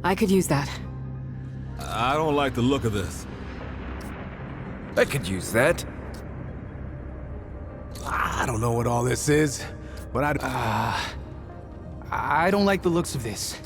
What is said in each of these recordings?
I could use that. I don't like the look of this. I could use that. I don't know what all this is, but I don't like the looks of this.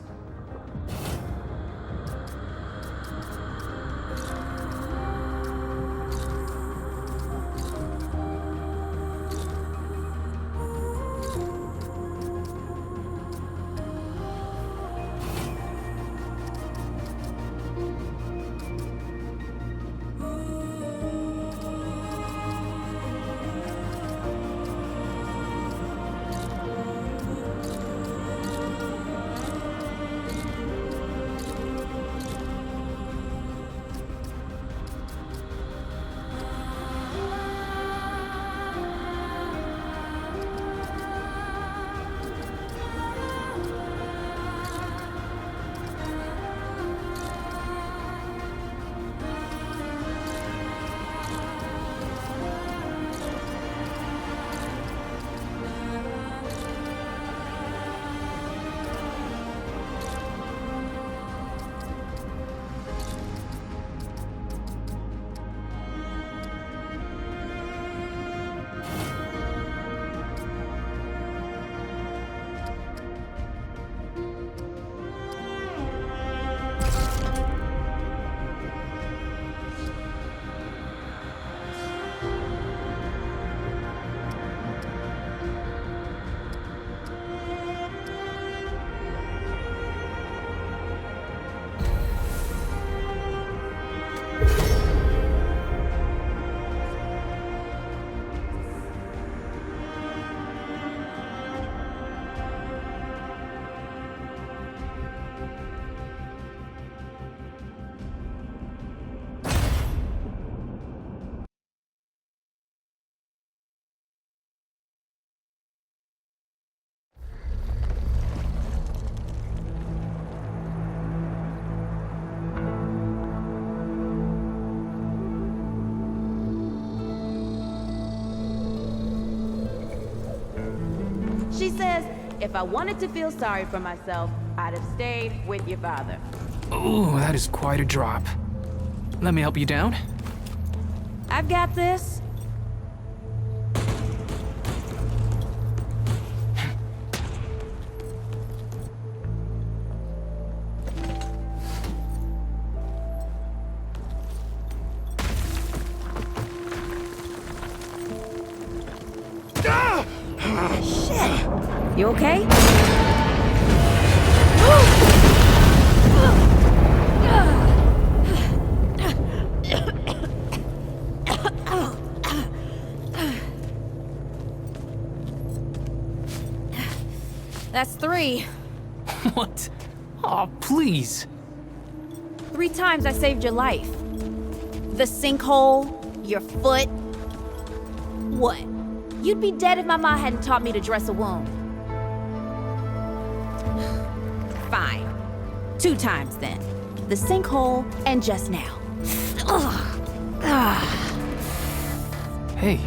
She says, if I wanted to feel sorry for myself, I'd have stayed with your father. Ooh, that is quite a drop. Let me help you down. I've got this. Shit! You okay? That's 3. What? Oh, please. 3 times I saved your life. The sinkhole, your foot. What? You'd be dead if my ma hadn't taught me to dress a wound. Fine. 2 times then. The sinkhole and just now. Hey,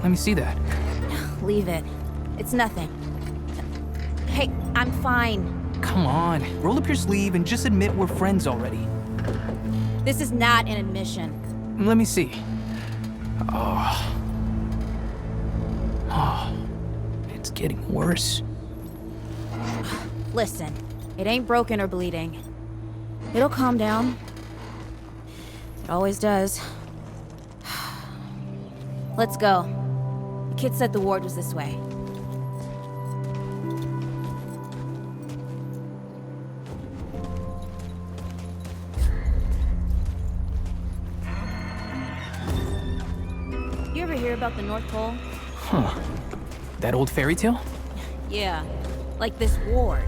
let me see that. Leave it. It's nothing. Hey, I'm fine. Come on, roll up your sleeve and just admit we're friends already. This is not an admission. Let me see. Oh, it's getting worse. Listen, it ain't broken or bleeding. It'll calm down. It always does. Let's go. The kid said the ward was this way. You ever hear about the North Pole? Huh. That old fairy tale? Yeah, like this ward.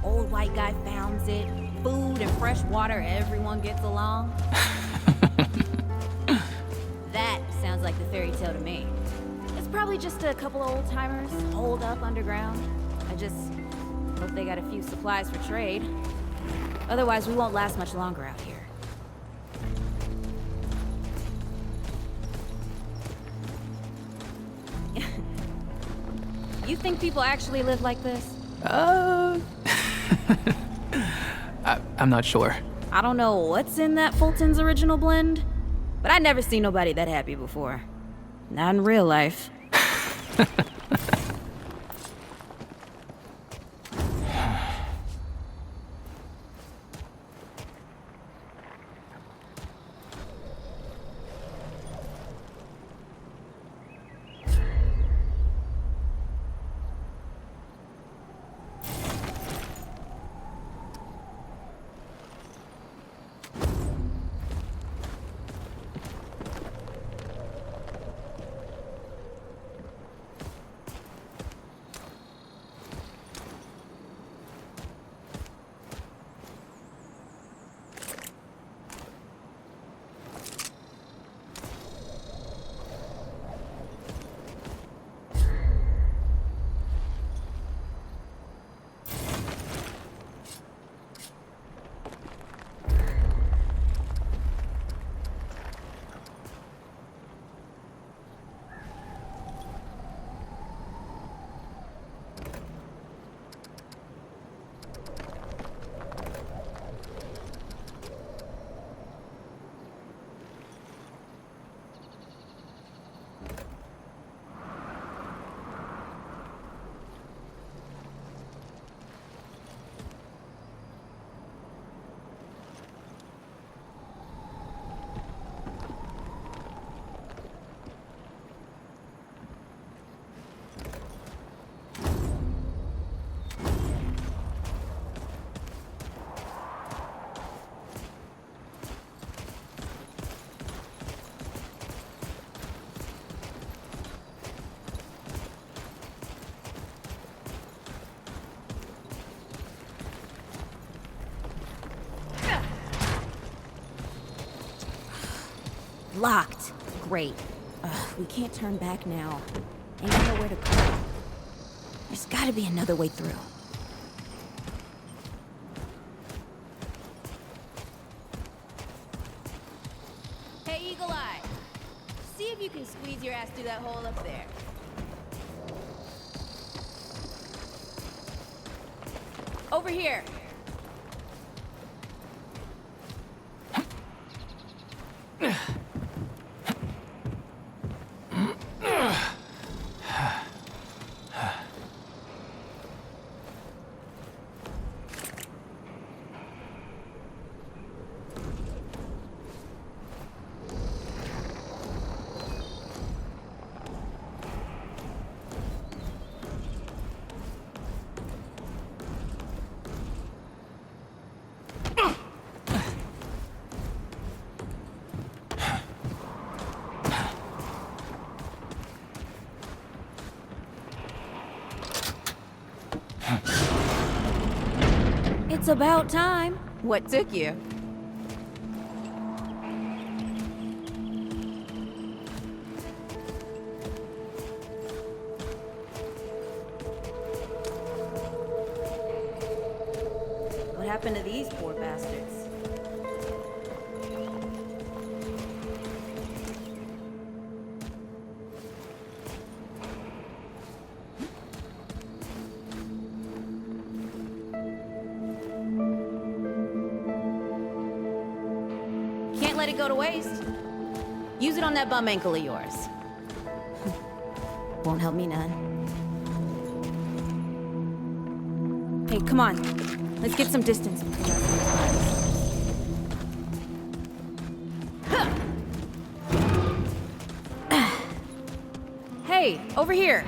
Old white guy founds it. Food and fresh water, everyone gets along. That sounds like the fairy tale to me. It's probably just a couple of old-timers holed up underground. I just hope they got a few supplies for trade. Otherwise, we won't last much longer out here. You think people actually live like this? I'm not sure. I don't know what's in that Fulton's original blend, but I'd never seen nobody that happy before. Not in real life. Locked. Great. We can't turn back now. Ain't nowhere to go. There's gotta be another way through. Hey, Eagle Eye. See if you can squeeze your ass through that hole up there. Over here. It's about time. What took you? What happened to these poor bastards? Can't let it go to waste. Use it on that bum ankle of yours. Won't help me none. Hey, come on. Let's get some distance between us. Hey, over here.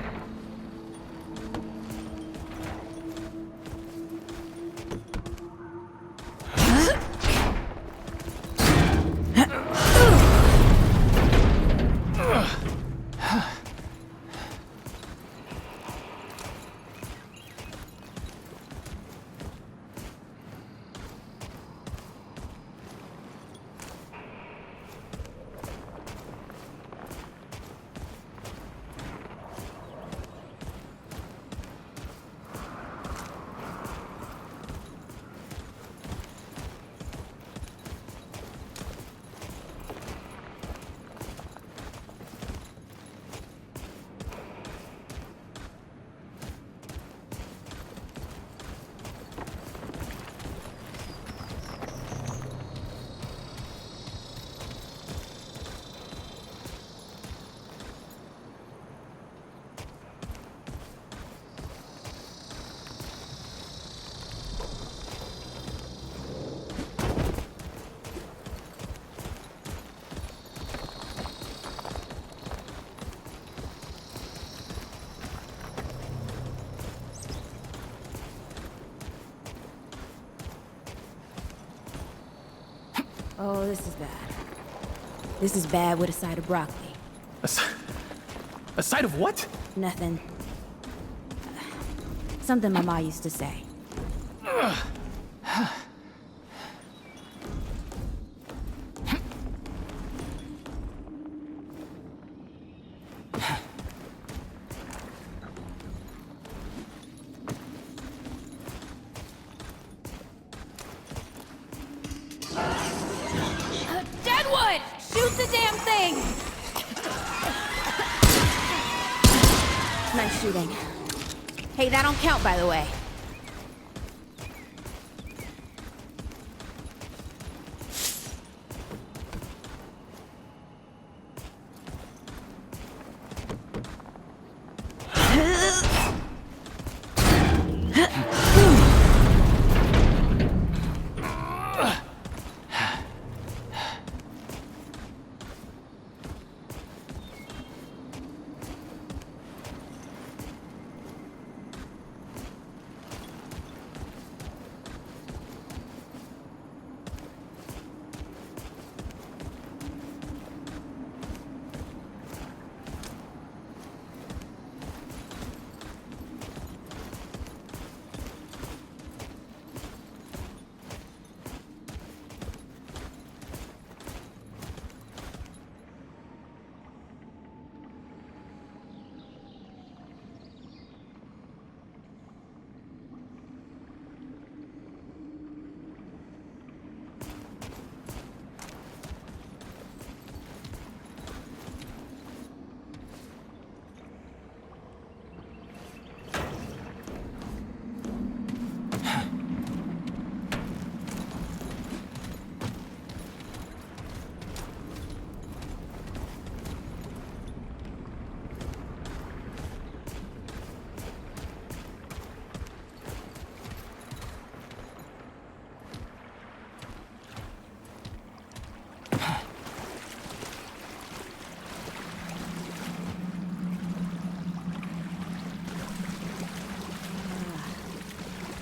Oh, this is bad. This is bad with a side of broccoli. A side of what? Nothing. Something my ma used to say. Deadwood! Shoot the damn thing! Nice shooting. Hey, that don't count, by the way.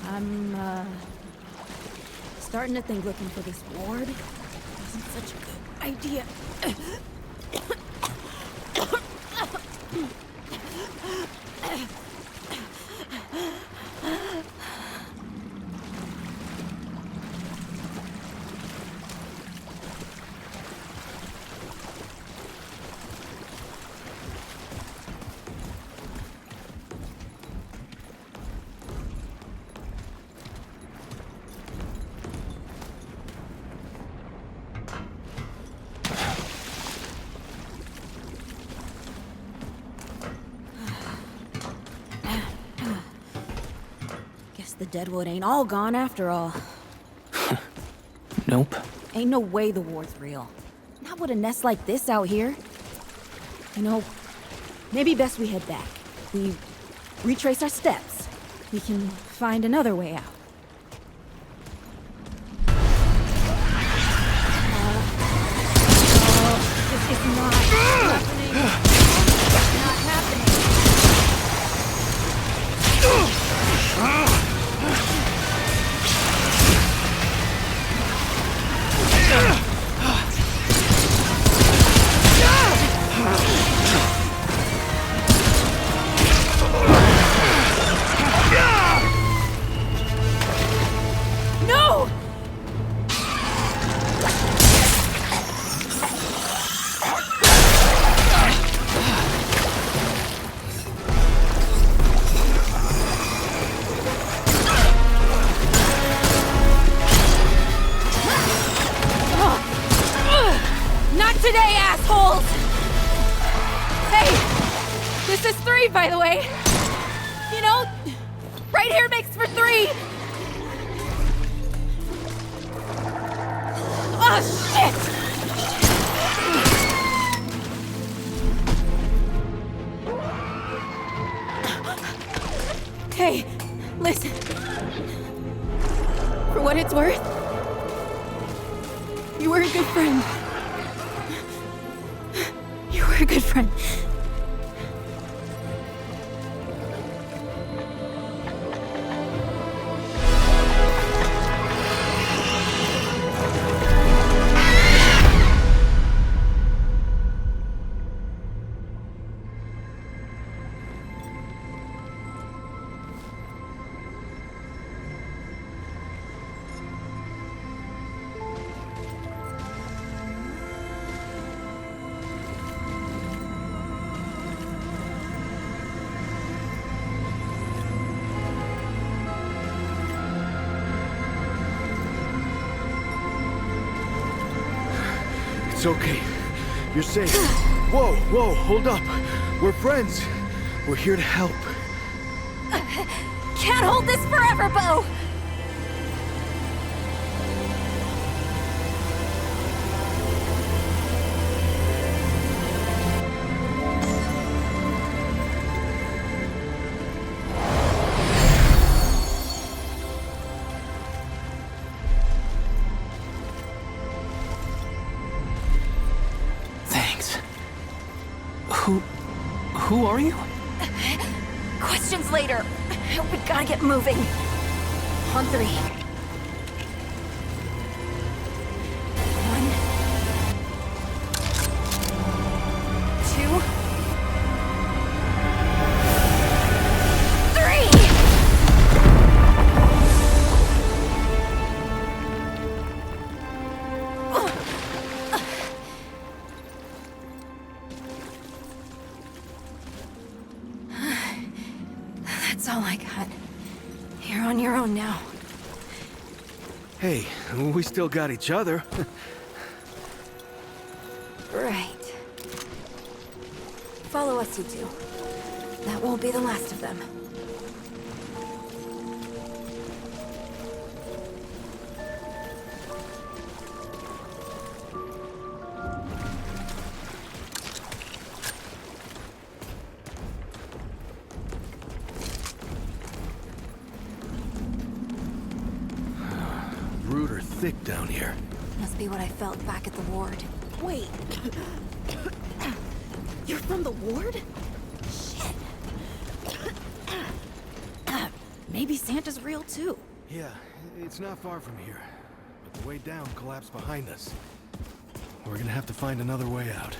I'm, starting to think looking for this ward isn't such a good idea. The Deadwood ain't all gone after all. Nope. Ain't no way the ward's real. Not with a nest like this out here. You know, maybe best we head back. We retrace our steps. We can find another way out. This is not happening. Not happening. No! Not today, assholes! Hey, this is 3, by the way. You know, right here makes for 3. Oh, shit! Hey, listen. For what it's worth, you were a good friend. You were a good friend. It's okay. You're safe. Whoa, whoa, hold up. We're friends. We're here to help. Can't hold this forever, Bo! Thanks. Who are you? Questions later. We gotta get moving. On 3. 1, 2, 3! That's all I got. You're on your own now. Hey, we still got each other. Right. Follow us, you two. That won't be the last of them. Rude or thick down here. Must be what I felt back at the ward. Wait. You're from the ward? Shit. Maybe Santa's real too. Yeah, it's not far from here. But the way down collapsed behind us. We're gonna have to find another way out.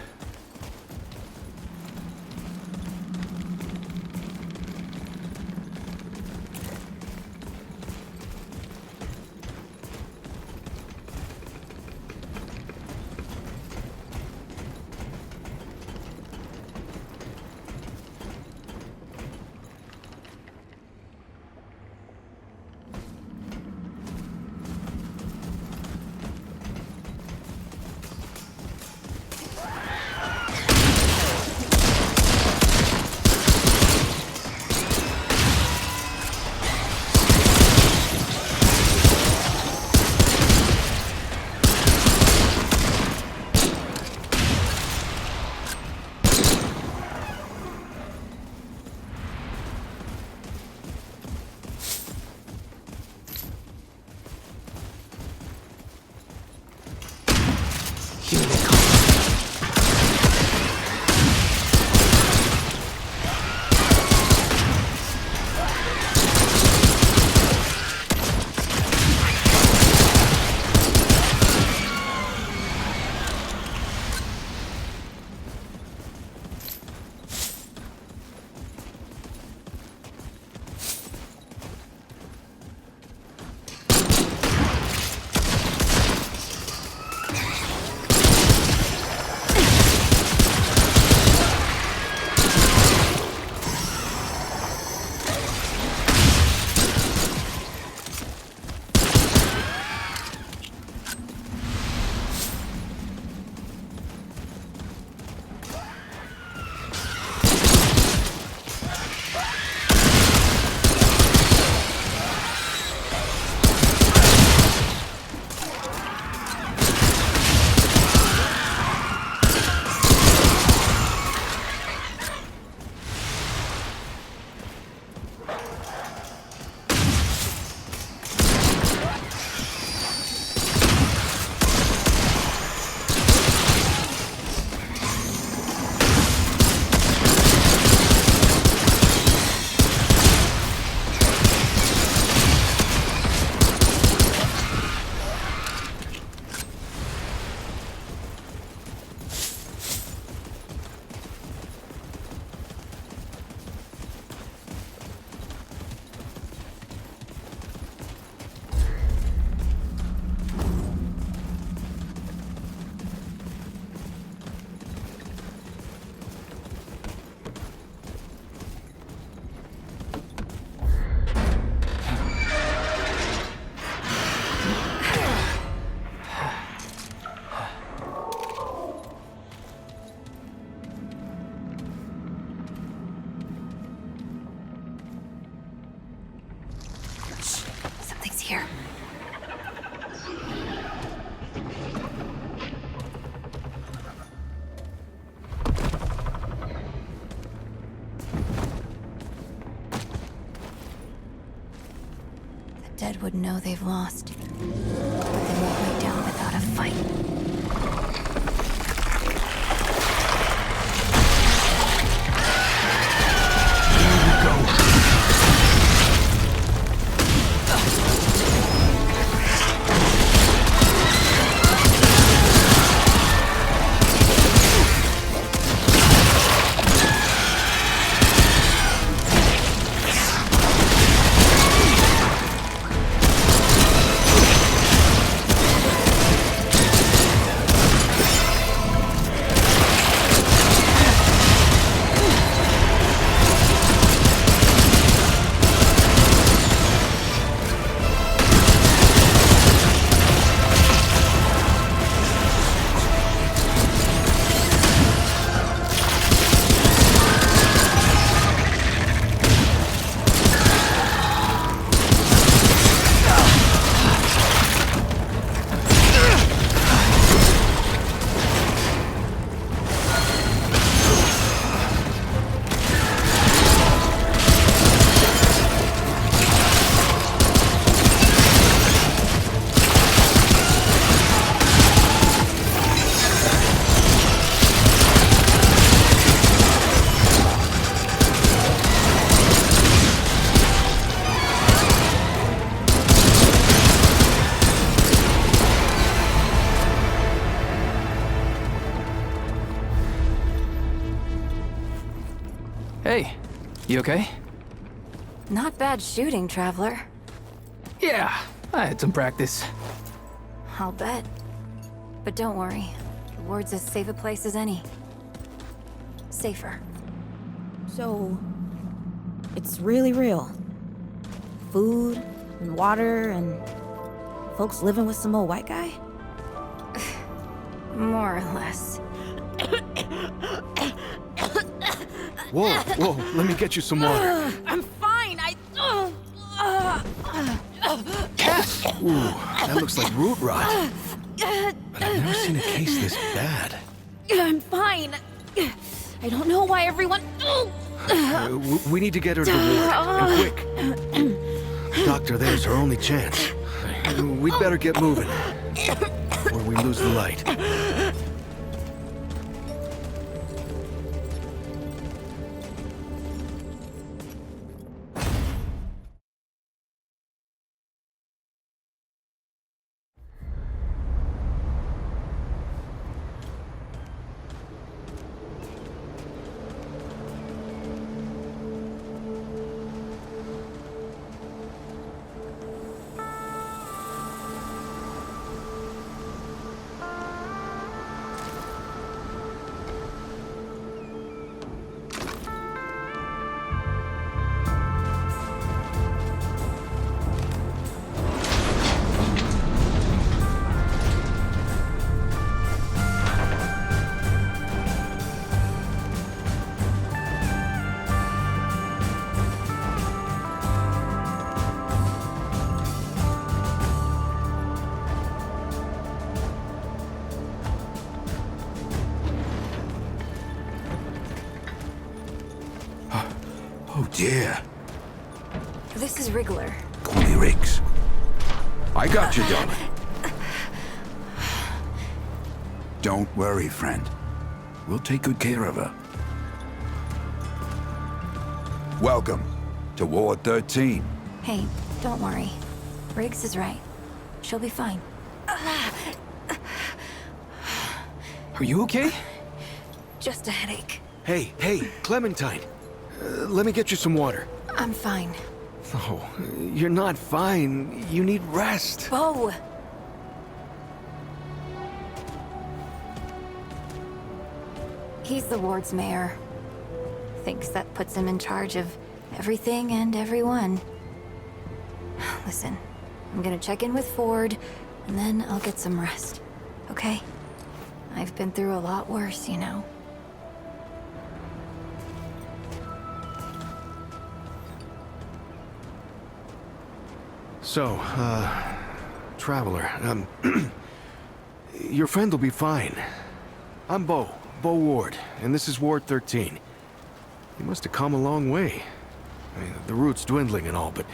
would know they've lost. But they won't lay down without a fight. Hey, you okay? Not bad shooting, Traveler. Yeah, I had some practice. I'll bet. But don't worry. The ward's as safe a place as any. Safer. So, it's really real. Food and water and folks living with some old white guy? More or less. Whoa, whoa, let me get you some water. I'm fine. Ooh, that looks like root rot. But I've never seen a case this bad. I'm fine. I don't know why everyone... We need to get her to the ward, and quick. Doctor, there's her only chance. We'd better get moving, or we lose the light. Oh dear. This is Wriggler. Call me Riggs. I got you, darling. Don't worry, friend. We'll take good care of her. Welcome to Ward 13. Hey, don't worry. Riggs is right. She'll be fine. Are you okay? Just a headache. Hey, Clementine. Let me get you some water. I'm fine. Oh, you're not fine. You need rest. Bo! He's the ward's mayor. Thinks that puts him in charge of everything and everyone. Listen, I'm gonna check in with Ford, and then I'll get some rest. Okay? I've been through a lot worse, you know. So, Traveler, your friend will be fine. I'm Bo Ward, and this is Ward 13. You must have come a long way. I mean, the route's dwindling and all, but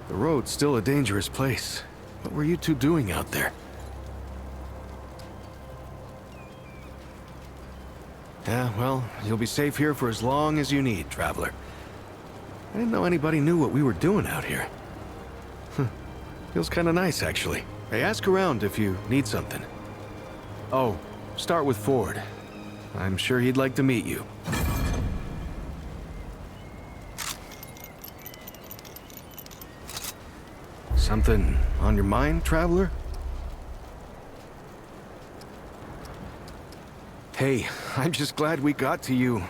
The road's still a dangerous place. What were you two doing out there? Yeah, well, you'll be safe here for as long as you need, traveler. I didn't know anybody knew what we were doing out here. Feels kinda nice, actually. Hey, ask around if you need something. Oh, start with Ford. I'm sure he'd like to meet you. Something on your mind, traveler? Hey, I'm just glad we got to you,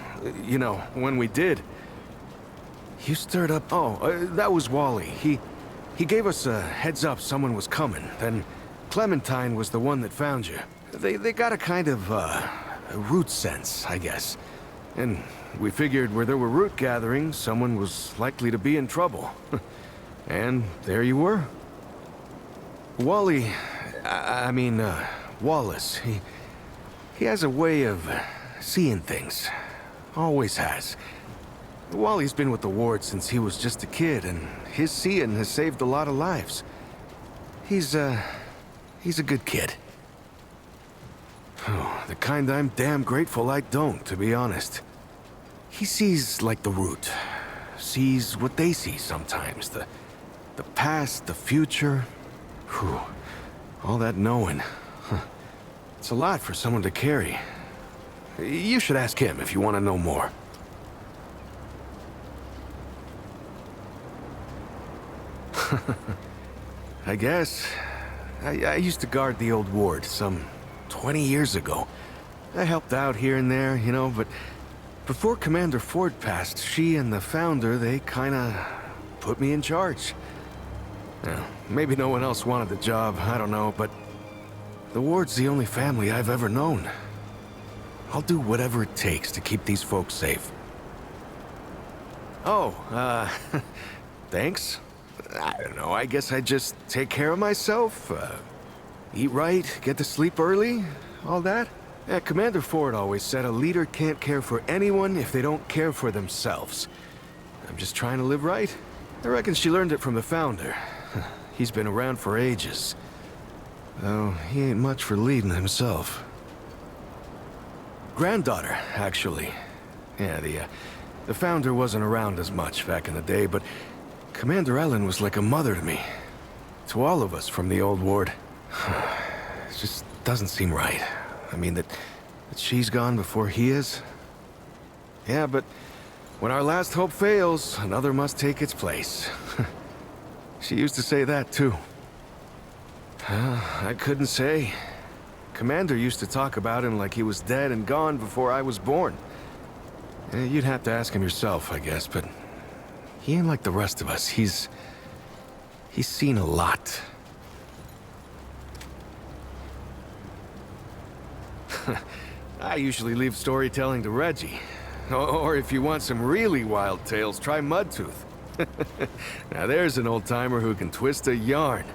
you know, when we did. You stirred up... that was Wally. He gave us a heads up someone was coming. Then Clementine was the one that found you. They got a kind of, a root sense, I guess. And we figured where there were root gatherings, someone was likely to be in trouble. And there you were. Wally... Wallace, he has a way of seeing things. Always has. Wally's been with the ward since he was just a kid, and his seeing has saved a lot of lives. He's a good kid. Oh, the kind I'm damn grateful I don't, to be honest. He sees like the root. Sees what they see sometimes. The past, the future. Whew. All that knowing. Huh. It's a lot for someone to carry. You should ask him if you want to know more. I guess. I used to guard the old ward some 20 years ago. I helped out here and there, you know, but before Commander Ford passed, she and the founder, they kinda put me in charge. Now, maybe no one else wanted the job, I don't know, but the ward's the only family I've ever known. I'll do whatever it takes to keep these folks safe. Oh, thanks. I don't know, I guess I just take care of myself, eat right, get to sleep early, all that. Yeah, Commander Ford always said a leader can't care for anyone if they don't care for themselves. I'm just trying to live right. I reckon she learned it from the founder. He's been around for ages. Though he ain't much for leading himself. Granddaughter, actually. Yeah, the founder wasn't around as much back in the day, but Commander Ellen was like a mother to me. To all of us from the old ward. It just doesn't seem right. I mean, that she's gone before he is. Yeah, but when our last hope fails, another must take its place. She used to say that, too. I couldn't say. Commander used to talk about him like he was dead and gone before I was born. You'd have to ask him yourself, I guess, but he ain't like the rest of us. He's seen a lot. I usually leave storytelling to Reggie. Or if you want some really wild tales, try Mudtooth. Now there's an old-timer who can twist a yarn.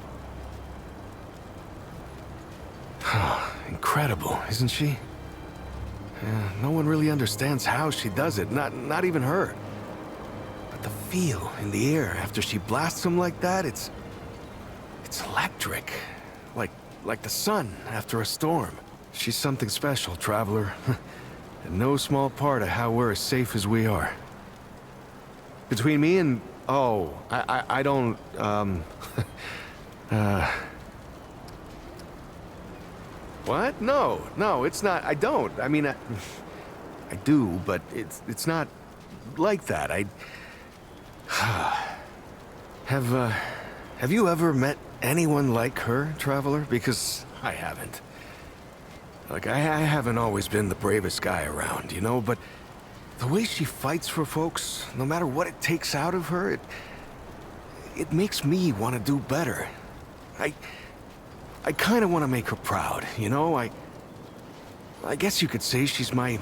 Incredible, isn't she? No one really understands how she does it, not even her. But the feel in the air after she blasts them like that, it's electric. Like the sun after a storm. She's something special, traveler. And no small part of how we're as safe as we are. Between me and... Oh, I don't... What? No, it's not... I don't. I mean, I do, but it's not like that. Have you ever met anyone like her, traveler? Because I haven't. Like, I haven't always been the bravest guy around, you know, but the way she fights for folks, no matter what it takes out of her, it makes me want to do better. I kind of want to make her proud, you know? I guess you could say she's my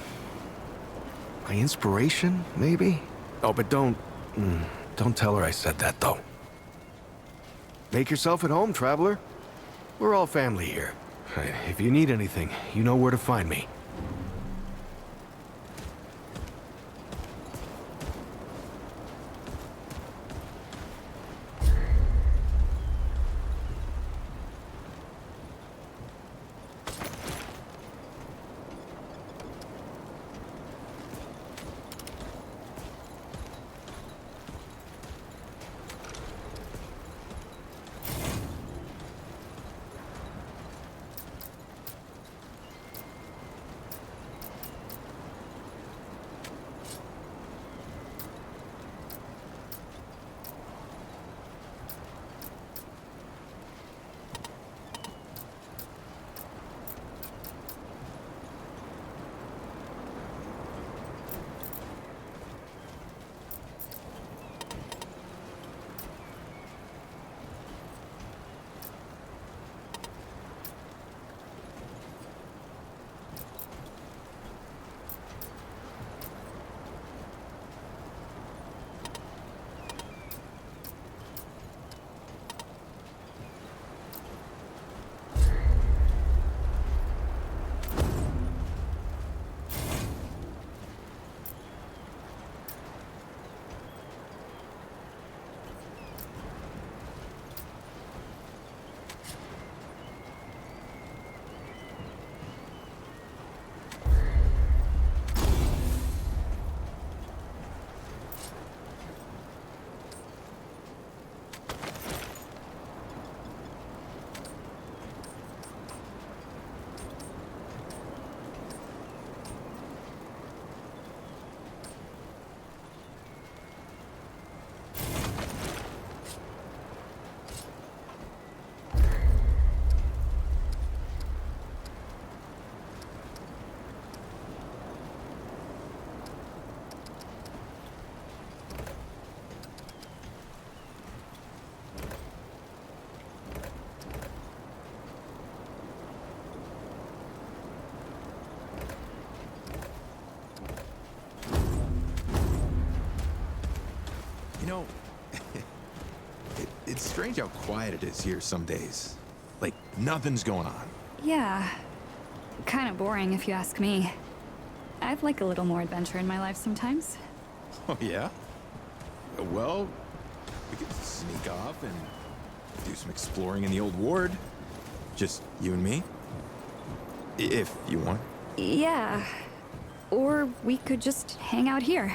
inspiration, maybe? Oh, but don't tell her I said that, though. Make yourself at home, traveler. We're all family here. If you need anything, you know where to find me. know, it's strange how quiet it is here some days. Like, nothing's going on. Yeah. Kind of boring if you ask me. I'd like a little more adventure in my life sometimes. Oh, yeah? Well, we could sneak off and do some exploring in the old ward. Just you and me. If you want. Yeah. Or we could just hang out here.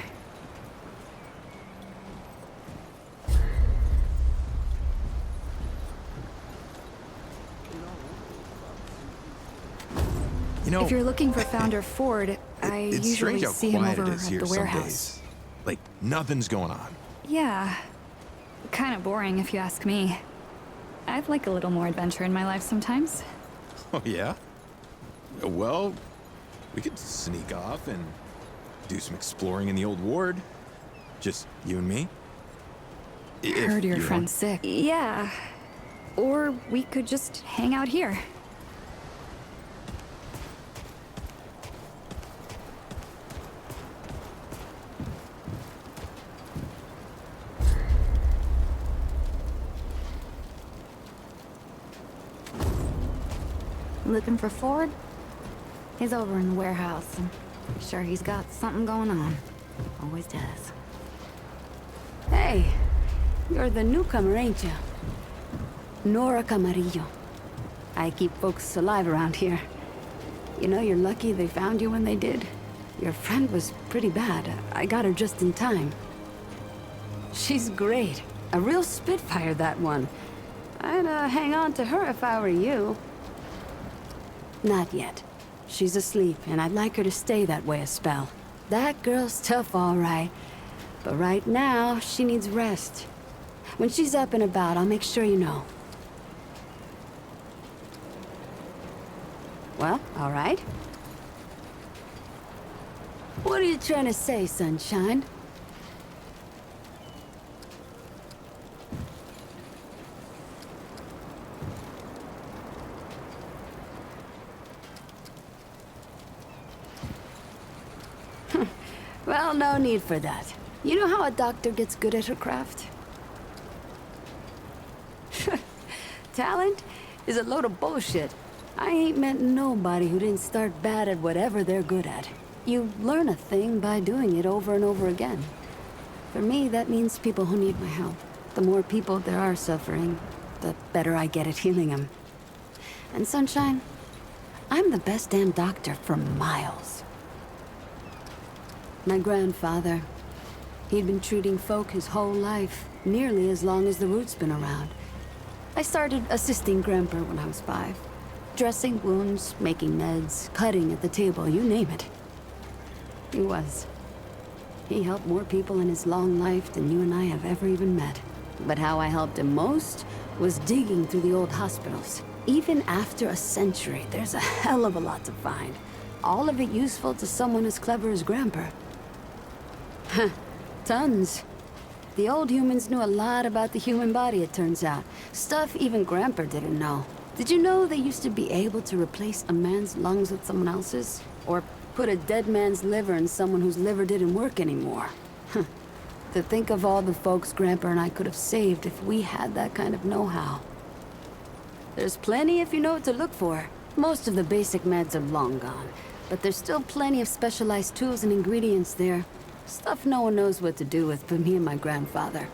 You know, if you're looking for Founder Ford, I it's usually strange how see him quiet over it is at here the some warehouse. days. Like, nothing's going on. Yeah. Kind of boring if you ask me. I'd like a little more adventure in my life sometimes. Oh, yeah? Well, we could sneak off and do some exploring in the old ward. Just you and me. If Heard your you friend's sick. Yeah. Or we could just hang out here. Looking for Ford? He's over in the warehouse. I'm sure he's got something going on. Always does. Hey, you're the newcomer, ain't you? Nora Camarillo. I keep folks alive around here. You know, you're lucky they found you when they did. Your friend was pretty bad. I got her just in time. She's great. A real spitfire, that one. I'd hang on to her if I were you. Not yet. She's asleep, and I'd like her to stay that way a spell. That girl's tough, all right. But right now, she needs rest. When she's up and about, I'll make sure you know. Well, all right. What are you trying to say, sunshine? Well, no need for that. You know how a doctor gets good at her craft? Talent is a load of bullshit. I ain't met nobody who didn't start bad at whatever they're good at. You learn a thing by doing it over and over again. For me, that means people who need my help. The more people there are suffering, the better I get at healing them. And Sunshine, I'm the best damn doctor for miles. My grandfather, he'd been treating folk his whole life, nearly as long as the root's been around. I started assisting Grandpa when I was 5. Dressing wounds, making meds, cutting at the table, you name it. He was. He helped more people in his long life than you and I have ever even met. But how I helped him most was digging through the old hospitals. Even after a century, there's a hell of a lot to find. All of it useful to someone as clever as Grandpa. Huh, tons. The old humans knew a lot about the human body, it turns out. Stuff even Grandpa didn't know. Did you know they used to be able to replace a man's lungs with someone else's? Or put a dead man's liver in someone whose liver didn't work anymore? Huh. To think of all the folks Grandpa and I could have saved if we had that kind of know-how. There's plenty if you know what to look for. Most of the basic meds are long gone, but there's still plenty of specialized tools and ingredients there. Stuff no one knows what to do with but me and my grandfather.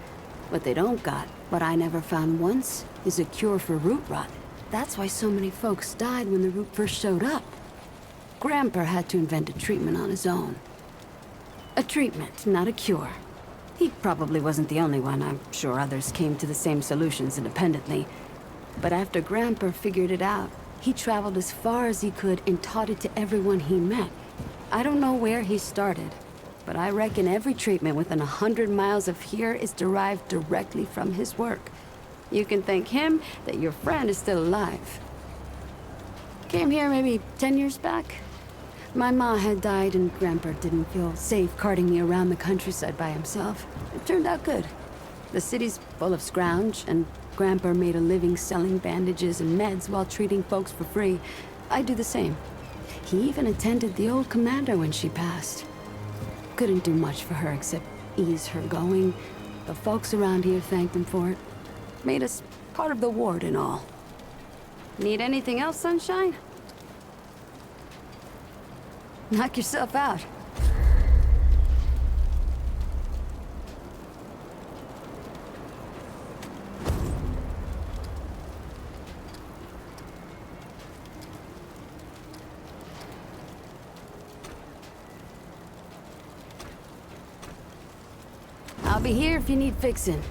What they don't got, what I never found once, is a cure for root rot. That's why so many folks died when the root first showed up. Grandpa had to invent a treatment on his own. A treatment, not a cure. He probably wasn't the only one. I'm sure others came to the same solutions independently. But after Grandpa figured it out, he traveled as far as he could and taught it to everyone he met. I don't know where he started, but I reckon every treatment within 100 miles of here is derived directly from his work. You can thank him that your friend is still alive. Came here maybe 10 years back. My ma had died and Grandpa didn't feel safe carting me around the countryside by himself. It turned out good. The city's full of scrounge, and Grandpa made a living selling bandages and meds while treating folks for free. I do the same. He even attended the old commander when she passed. Couldn't do much for her except ease her going, The folks around here thanked him for it. Made us part of the ward and all. Need anything else, Sunshine? Knock yourself out. I'll be here if you need fixing.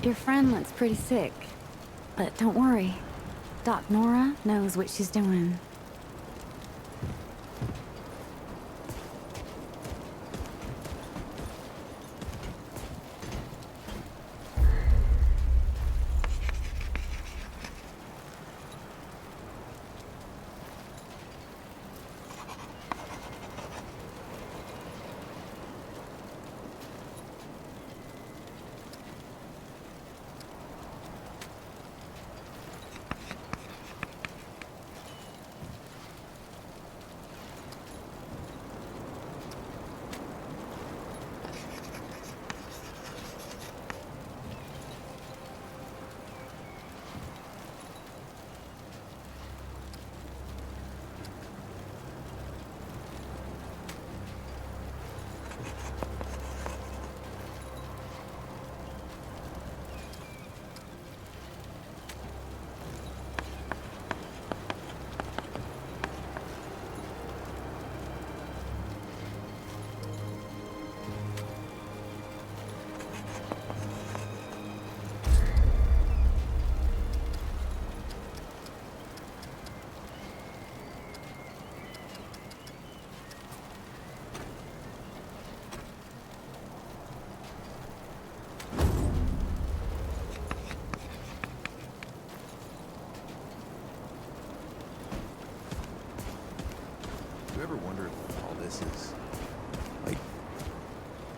Your friend looks pretty sick. But don't worry. Doc Nora knows what she's doing. You ever wonder if all this is, like,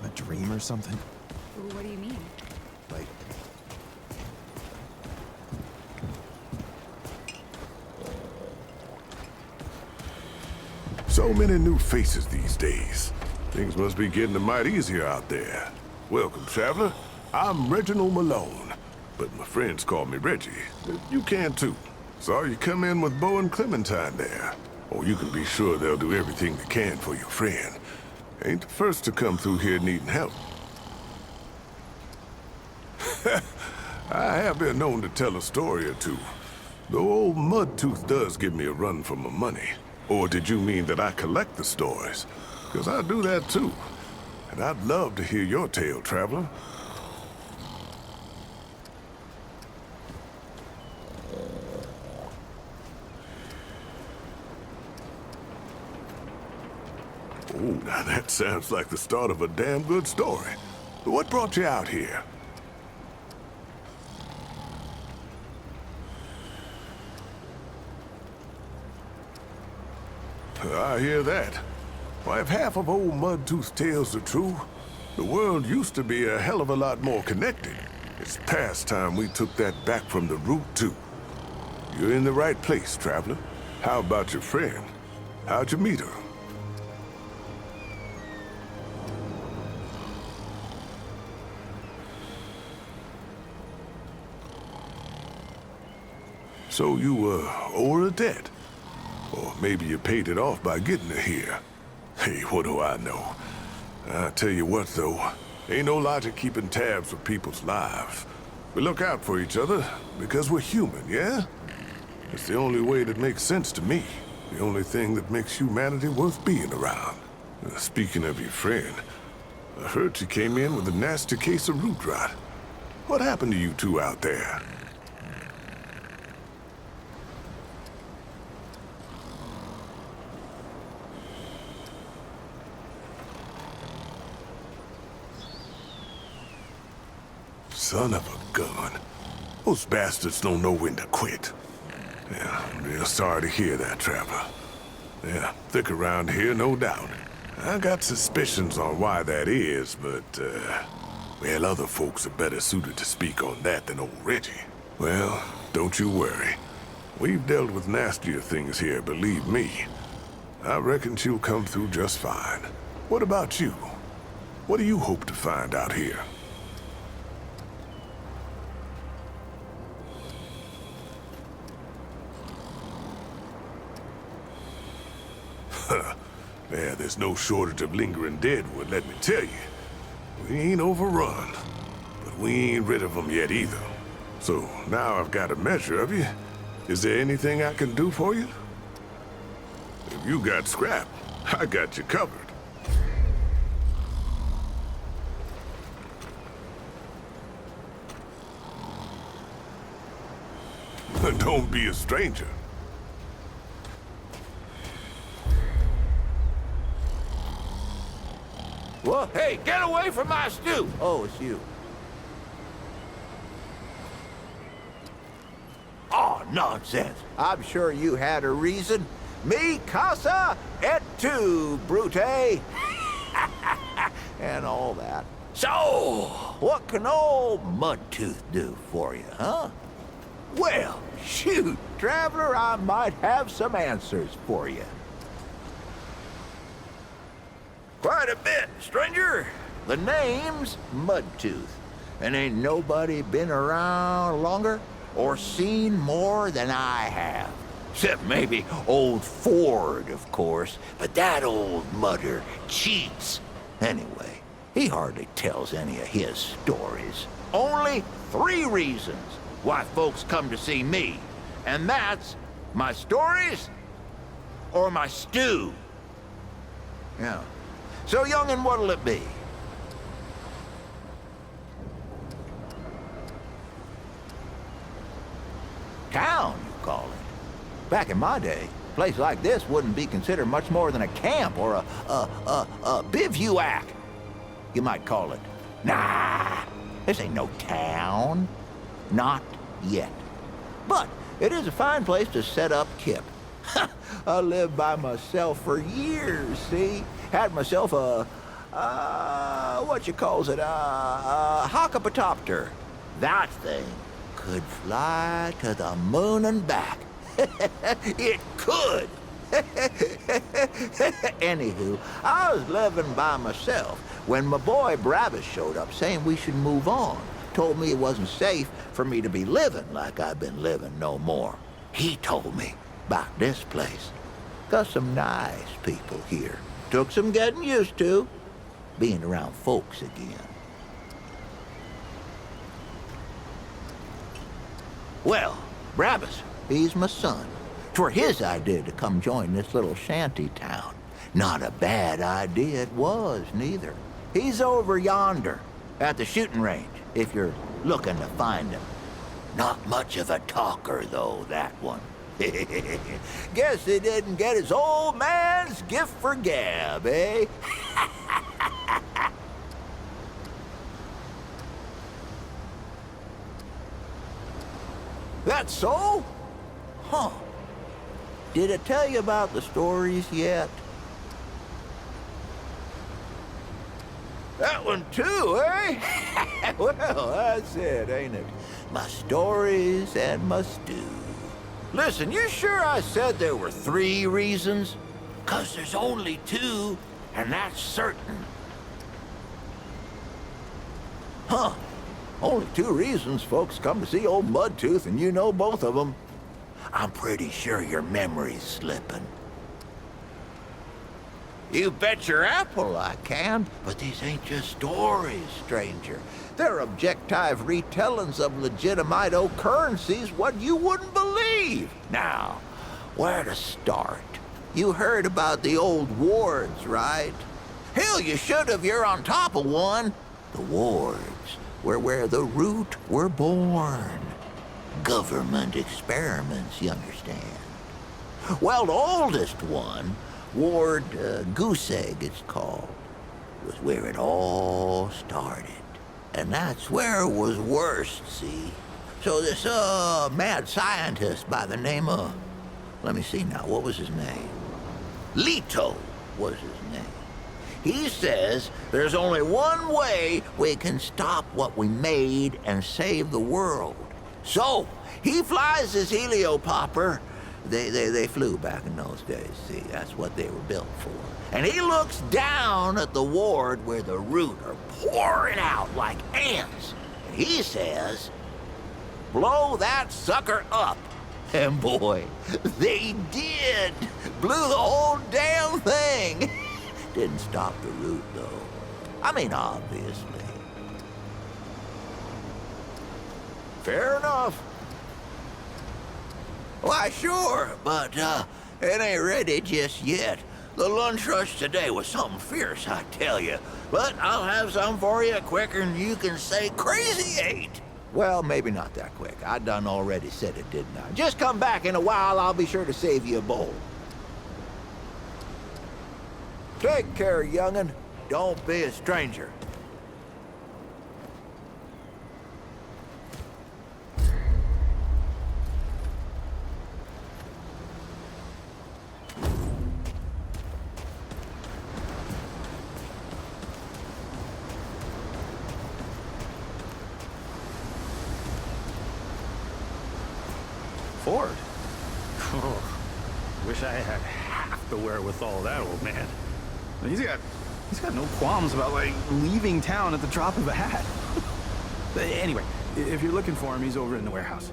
a dream or something? What do you mean? Like... So many new faces these days. Things must be getting a mite easier out there. Welcome, traveler. I'm Reginald Malone, but my friends call me Reggie. You can too. Saw you come in with Bo and Clementine there. Oh, you can be sure they'll do everything they can for your friend. Ain't the first to come through here needing help. I have been known to tell a story or two. Though old Mudtooth does give me a run for my money. Or did you mean that I collect the stories? Because I do that too. And I'd love to hear your tale, traveler. Oh, now that sounds like the start of a damn good story. What brought you out here? I hear that. Why, if half of old Mudtooth's tales are true, the world used to be a hell of a lot more connected. It's past time we took that back from the root, too. You're in the right place, traveler. How about your friend? How'd you meet her? So you, owe her a debt? Or maybe you paid it off by getting her here. Hey, what do I know? I tell you what, though. Ain't no logic keeping tabs with people's lives. We look out for each other because we're human, yeah? It's the only way that makes sense to me. The only thing that makes humanity worth being around. Speaking of your friend, I heard she came in with a nasty case of root rot. What happened to you two out there? Son of a gun. Those bastards don't know when to quit. Yeah, I'm real sorry to hear that, traveler. Yeah, thick around here, no doubt. I got suspicions on why that is, but, well, other folks are better suited to speak on that than old Reggie. Well, don't you worry. We've dealt with nastier things here, believe me. I reckon she'll come through just fine. What about you? What do you hope to find out here? Yeah, there's no shortage of lingering deadwood, let me tell you. We ain't overrun, but we ain't rid of them yet either. So now I've got a measure of you. Is there anything I can do for you? If you got scrap, I got you covered. Don't be a stranger. Well, hey, get away from my stew! Oh, it's you. Oh, nonsense. I'm sure you had a reason. Mi casa et tu, Brute. And all that. So, what can old Mudtooth do for you, huh? Well, shoot, traveler, I might have some answers for you. Quite a bit, stranger. The name's Mudtooth, and ain't nobody been around longer or seen more than I have. Except maybe old Ford, of course, but that old mudder cheats. Anyway, he hardly tells any of his stories. Only 3 reasons why folks come to see me, and that's my stories or my stew. Yeah. So, youngin', what'll it be? Town, you call it. Back in my day, a place like this wouldn't be considered much more than a camp or a bivouac. You might call it. Nah, this ain't no town. Not yet. But it is a fine place to set up kip. I lived by myself for years, see? Had myself a hockapatopter. That thing could fly to the moon and back. It could. Anywho, I was living by myself when my boy Brabus showed up saying we should move on. Told me it wasn't safe for me to be living like I've been living no more. He told me about this place. Got some nice people here. Took some getting used to, being around folks again. Well, Brabus, he's my son. 'Twere his idea to come join this little shanty town. Not a bad idea it was, neither. He's over yonder, at the shooting range, if you're looking to find him. Not much of a talker, though, that one. Guess he didn't get his old man's gift for gab, eh? That's so? Huh. Did I tell you about the stories yet? That one too, eh? Well, that's it, ain't it? My stories and my stew. Listen, you sure I said there were 3 reasons? 'Cause there's only 2, and that's certain. Huh. Only 2 reasons folks come to see old Mudtooth, and you know both of them. I'm pretty sure your memory's slipping. You bet your apple I can, but these ain't just stories, stranger. They're objective retellings of legitimate occurrences what you wouldn't believe. Now, where to start? You heard about the old wards, right? Hell, you should have. You're on top of one. The wards were where the root were born. Government experiments, you understand. Well, the oldest one, Ward Goose Egg it's called, was where it all started. And that's where it was worst, see? So this mad scientist by the name of, let me see now, what was his name? Leto was his name. He says there's only one way we can stop what we made and save the world. So he flies his heliopopper They flew back in those days, see? That's what they were built for. And he looks down at the ward where the root are pouring out like ants. And he says, blow that sucker up. And boy, they did. Blew the whole damn thing. Didn't stop the root, though. I mean, obviously. Fair enough. Why, sure, but it ain't ready just yet. The lunch rush today was something fierce, I tell you. But I'll have some for you quicker than you can say crazy eight. Well, maybe not that quick. I done already said it, didn't I? Just come back in a while, I'll be sure to save you a bowl. Take care, young'un. Don't be a stranger. Ford? Oh, wish I had half the wherewithal of that old man. He's got no qualms about, like, leaving town at the drop of a hat. Anyway, if you're looking for him, he's over in the warehouse.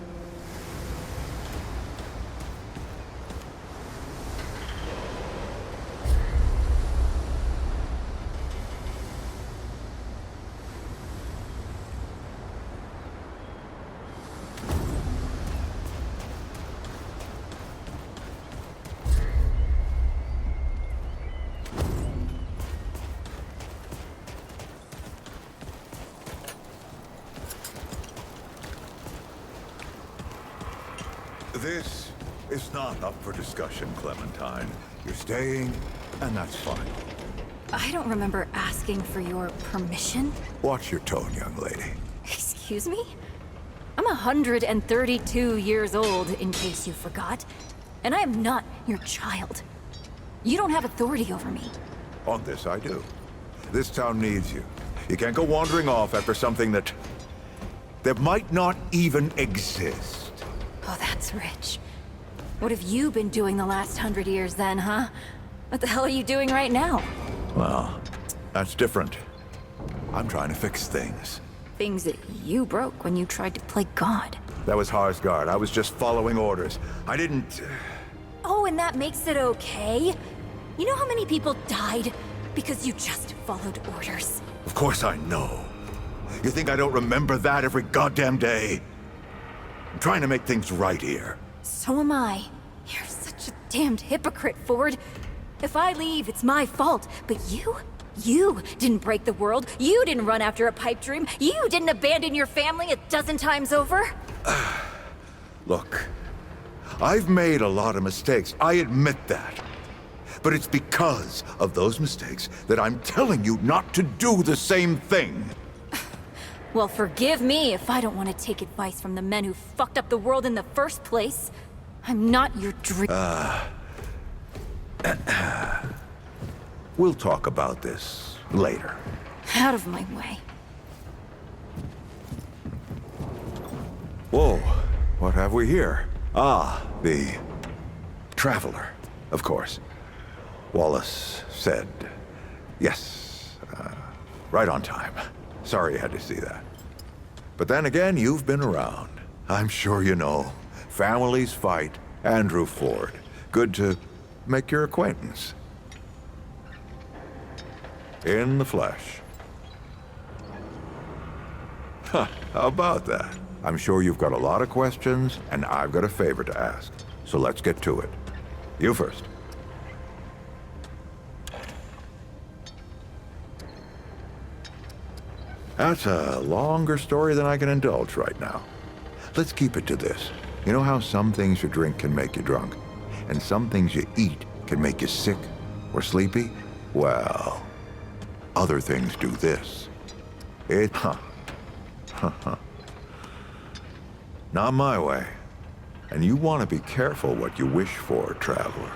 This is not up for discussion, Clementine. You're staying, and that's fine. I don't remember asking for your permission. Watch your tone, young lady. Excuse me? I'm 132 years old, in case you forgot. And I am not your child. You don't have authority over me. On this, I do. This town needs you. You can't go wandering off after something that might not even exist. Oh, that's rich. What have you been doing the last 100 years then, huh? What the hell are you doing right now? Well, that's different. I'm trying to fix things. Things that you broke when you tried to play God. That was Harsgard. I was just following orders. I didn't... Oh, and that makes it okay? You know how many people died because you just followed orders? Of course I know. You think I don't remember that every goddamn day? I'm trying to make things right here. So am I. You're such a damned hypocrite, Ford. If I leave, it's my fault. But you didn't break the world. You didn't run after a pipe dream. You didn't abandon your family 12 times over. Look, I've made a lot of mistakes. I admit that. But it's because of those mistakes that I'm telling you not to do the same thing. Well, forgive me if I don't want to take advice from the men who fucked up the world in the first place. I'm not your dream. We'll talk about this later. Out of my way. Whoa, what have we here? Ah, the Traveler, of course. Wallace said yes, right on time. Sorry you had to see that. But then again, you've been around. I'm sure you know. Families fight. Andrew Ford. Good to make your acquaintance. In the flesh. Huh, how about that? I'm sure you've got a lot of questions, and I've got a favor to ask. So let's get to it. You first. That's a longer story than I can indulge right now. Let's keep it to this. You know how some things you drink can make you drunk, and some things you eat can make you sick or sleepy? Well, other things do this. Not my way. And you want to be careful what you wish for, Traveler.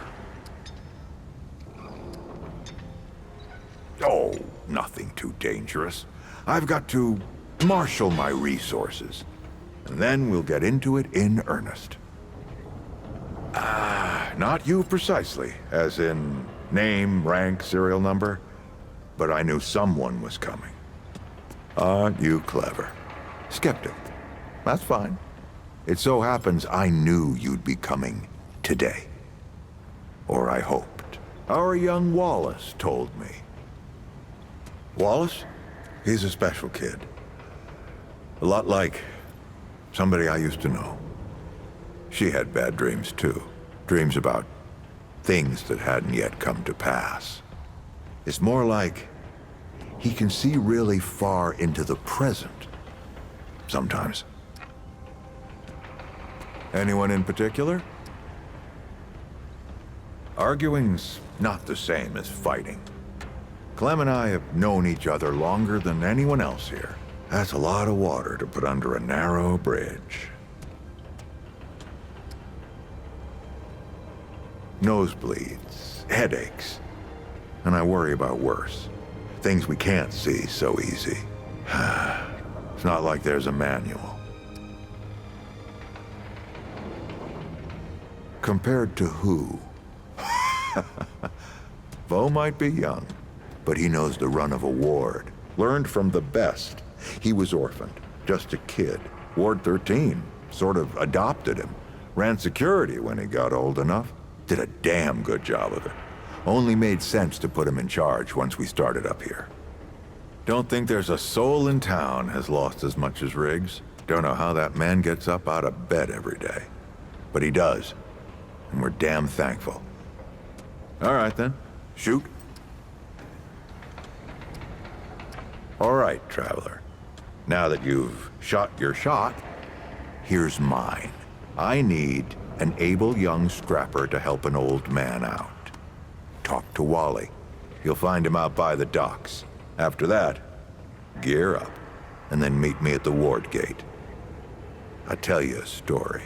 Oh, nothing too dangerous. I've got to marshal my resources. And then we'll get into it in earnest. Not you precisely, as in name, rank, serial number, but I knew someone was coming. Aren't you clever? Skeptic. That's fine. It so happens I knew you'd be coming today. Or I hoped. Our young Wallace told me. Wallace? He's a special kid. A lot like somebody I used to know. She had bad dreams too. Dreams about things that hadn't yet come to pass. It's more like he can see really far into the present. Sometimes. Anyone in particular? Arguing's not the same as fighting. Clem and I have known each other longer than anyone else here. That's a lot of water to put under a narrow bridge. Nosebleeds, headaches, and I worry about worse. Things we can't see so easy. It's not like there's a manual. Compared to who? Vo might be young, but he knows the run of a ward. Learned from the best. He was orphaned, just a kid. Ward 13 sort of adopted him. Ran security when he got old enough. Did a damn good job of it. Only made sense to put him in charge once we started up here. Don't think there's a soul in town has lost as much as Riggs. Don't know how that man gets up out of bed every day. But he does. And we're damn thankful. All right then, shoot. All right, traveler. Now that you've shot your shot, here's mine. I need an able young scrapper to help an old man out. Talk to Wally. You'll find him out by the docks. After that, gear up, and then meet me at the ward gate. I'll tell you a story.